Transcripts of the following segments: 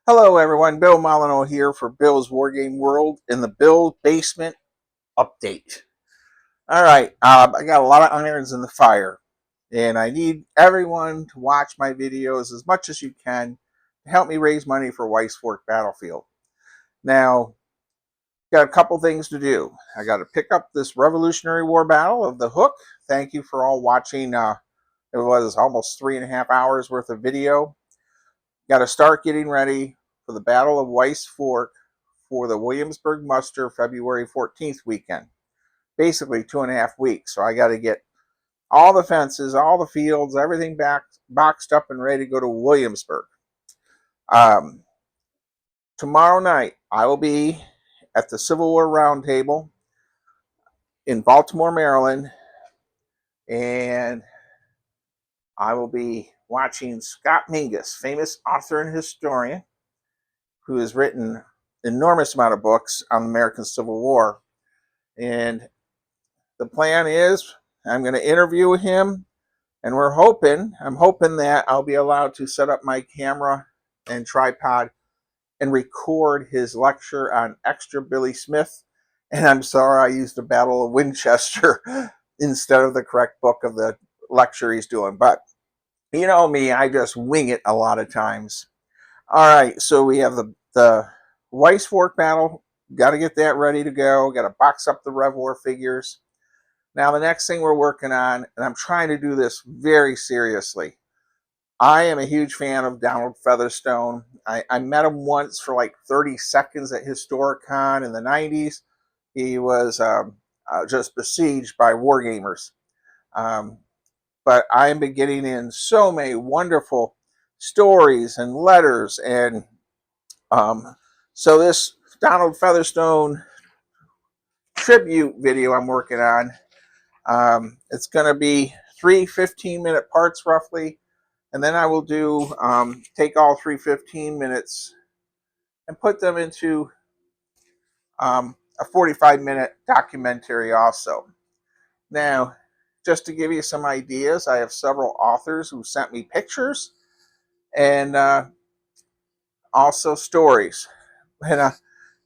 Hello everyone, Bill Molyneux here for Bill's Wargame World in the Bill Basement Update. Alright, I got a lot of irons in the fire, and I need everyone to watch my videos as much as you can to help me raise money for Weiss Fork Battlefield. Now, got a couple things to do. I got to pick up this Revolutionary War Battle of the Hook. Thank you for all watching. It was almost 3.5 hours worth of video. Got to start getting ready for the Battle of Weiss Fork for the Williamsburg Muster February 14th weekend. Basically 2.5 weeks. So I got to get all the fences, all the fields, everything boxed up and ready to go to Williamsburg. Tomorrow night, I will be at the Civil War Roundtable in Baltimore, Maryland, and I will be watching Scott Mingus, famous author and historian, who has written an enormous amount of books on the American Civil War. And the plan is I'm going to interview him, and I'm hoping that I'll be allowed to set up my camera and tripod and record his lecture on Extra Billy Smith. And I'm sorry I used the Battle of Winchester instead of the correct book of the lecture he's doing. But you know me, I just wing it a lot of times. All right, so we have the Weiss Fork battle. Got to get that ready to go. Got to box up the Rev War figures. Now, the next thing we're working on, and I'm trying to do this very seriously. I am a huge fan of Donald Featherstone. I met him once for like 30 seconds at Historicon in the 90s. He was just besieged by wargamers. But I am getting in so many wonderful stories and letters. And so this Donald Featherstone tribute video I'm working on, it's going to be 3 15-minute parts roughly. And then I will do take all 3 15 minutes and put them into a 45-minute documentary also. Now, just to give you some ideas, I have several authors who sent me pictures and also stories. And I'm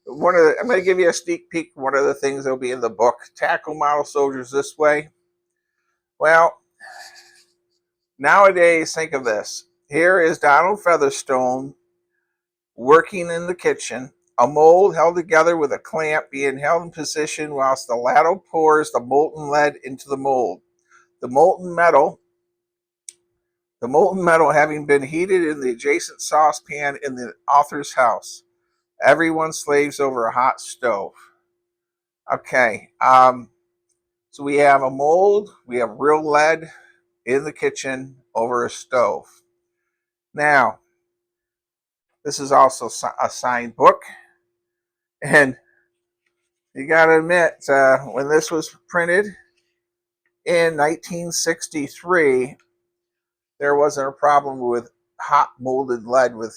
going to give you a sneak peek of one of the things that will be in the book. Tackle model soldiers this way. Well, nowadays, think of this. Here is Donald Featherstone working in the kitchen, a mold held together with a clamp being held in position whilst the ladle pours the molten lead into the mold. The molten metal having been heated in the adjacent saucepan in the author's house. Everyone slaves over a hot stove. Okay, so we have a mold, we have real lead in the kitchen over a stove. Now, this is also a signed book, and you got to admit, when this was printed in 1963, there wasn't a problem with hot molded lead with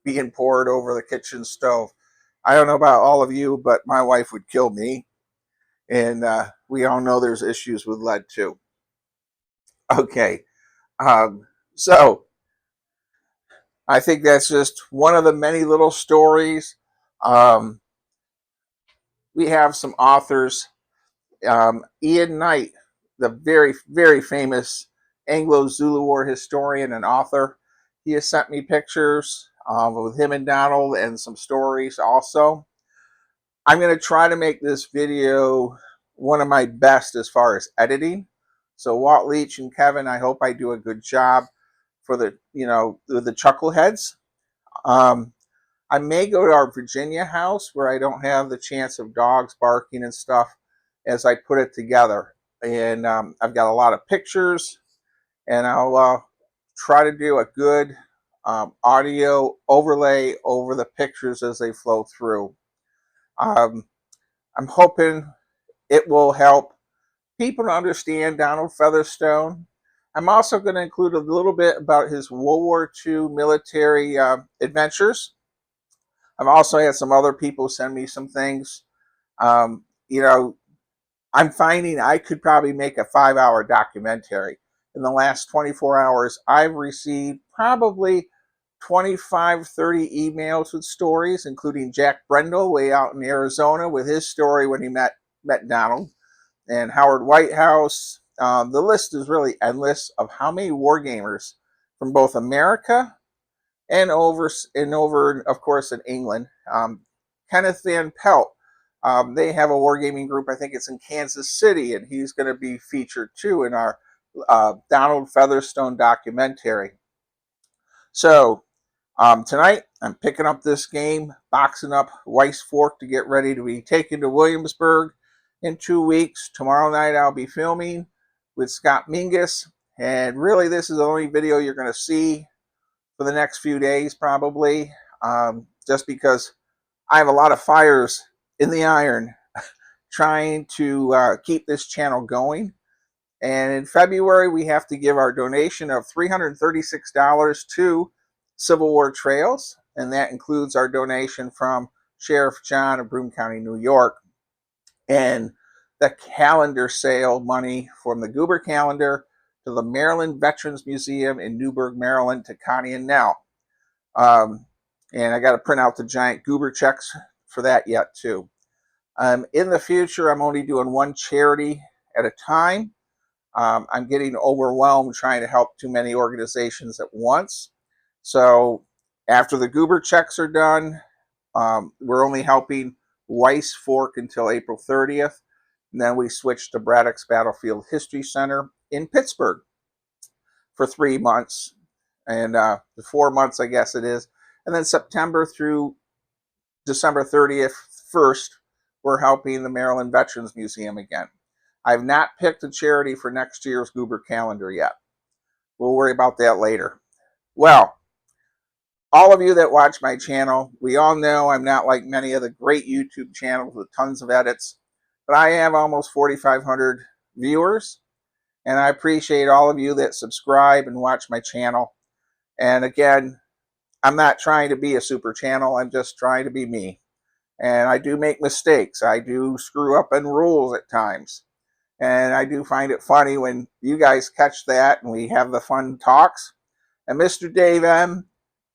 being poured over the kitchen stove. I don't know about all of you, but my wife would kill me. And we all know there's issues with lead too. Okay, so I think that's just one of the many little stories. We have some authors. Ian Knight, the very, very famous Anglo-Zulu War historian and author, he has sent me pictures with him and Donald and some stories also. I'm going to try to make this video one of my best as far as editing. So Walt Leach and Kevin, I hope I do a good job for the chuckleheads. I may go to our Virginia house where I don't have the chance of dogs barking and stuff as I put it together. And I've got a lot of pictures, and I'll try to do a good audio overlay over the pictures as they flow through. I'm hoping it will help people to understand Donald Featherstone. I'm also going to include a little bit about his World War II military adventures. I've also had some other people send me some things. I'm finding I could probably make a 5-hour documentary. In the last 24 hours, I've received probably 25, 30 emails with stories, including Jack Brendel way out in Arizona with his story when he met Donald, and Howard Whitehouse. The list is really endless of how many wargamers from both America and over, of course, in England. Kenneth Van Pelt. They have a wargaming group. I think it's in Kansas City, and he's going to be featured too in our Donald Featherstone documentary. So tonight, I'm picking up this game, boxing up Weiss Fork to get ready to be taken to Williamsburg in 2 weeks. Tomorrow night, I'll be filming with Scott Mingus, and really, this is the only video you're going to see for the next few days, probably, just because I have a lot of fires in the iron trying to keep this channel going. And in February, we have to give our donation of $336 to Civil War Trails, and that includes our donation from Sheriff John of Broome County, New York, and the calendar sale money from the Goober calendar to the Maryland Veterans Museum in Newburgh, Maryland, to Connie and Nell. And I got to print out the giant Goober checks for that yet, too. In the future, I'm only doing one charity at a time. I'm getting overwhelmed trying to help too many organizations at once. So after the Goober checks are done, we're only helping Weiss Fork until April 30th. And then we switch to Braddock's Battlefield History Center in Pittsburgh for 3 months. And 4 months, I guess it is. And then September through December 30th, 1st, we're helping the Maryland Veterans Museum again. I've not picked a charity for next year's Goober calendar yet. We'll worry about that later. Well, all of you that watch my channel, we all know I'm not like many of the great YouTube channels with tons of edits, but I have almost 4,500 viewers, and I appreciate all of you that subscribe and watch my channel. And again, I'm not trying to be a super channel, I'm just trying to be me. And I do make mistakes. I do screw up in rules at times. And I do find it funny when you guys catch that and we have the fun talks. And Mr. Dave M.,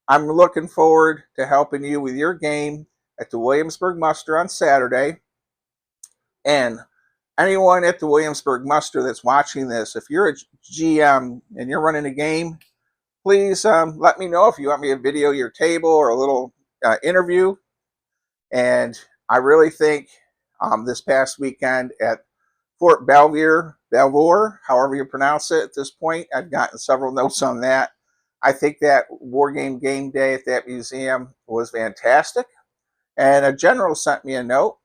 I'm looking forward to helping you with your game at the Williamsburg Muster on Saturday. And anyone at the Williamsburg Muster that's watching this, if you're a GM and you're running a game, please let me know if you want me to video your table or a little interview. And I really think this past weekend at Fort Belvoir, however you pronounce it at this point, I've gotten several notes on that. I think that Wargame game day at that museum was fantastic. And a general sent me a note,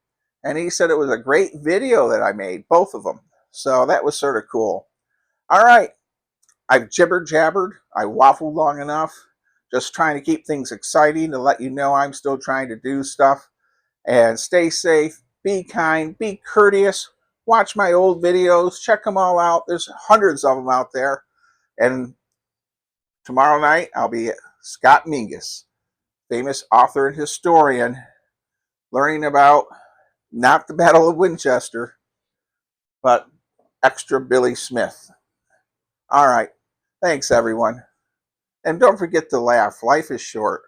and he said it was a great video that I made, both of them. So that was sort of cool. All right. I've jibber-jabbered. I waffled long enough. Just trying to keep things exciting to let you know I'm still trying to do stuff. And stay safe, be kind, be courteous. Watch my old videos. Check them all out. There's hundreds of them out there. And tomorrow night, I'll be Scott Mingus, famous author and historian, learning about not the Battle of Winchester, but extra Billy Smith. All right. Thanks, everyone. And don't forget to laugh. Life is short.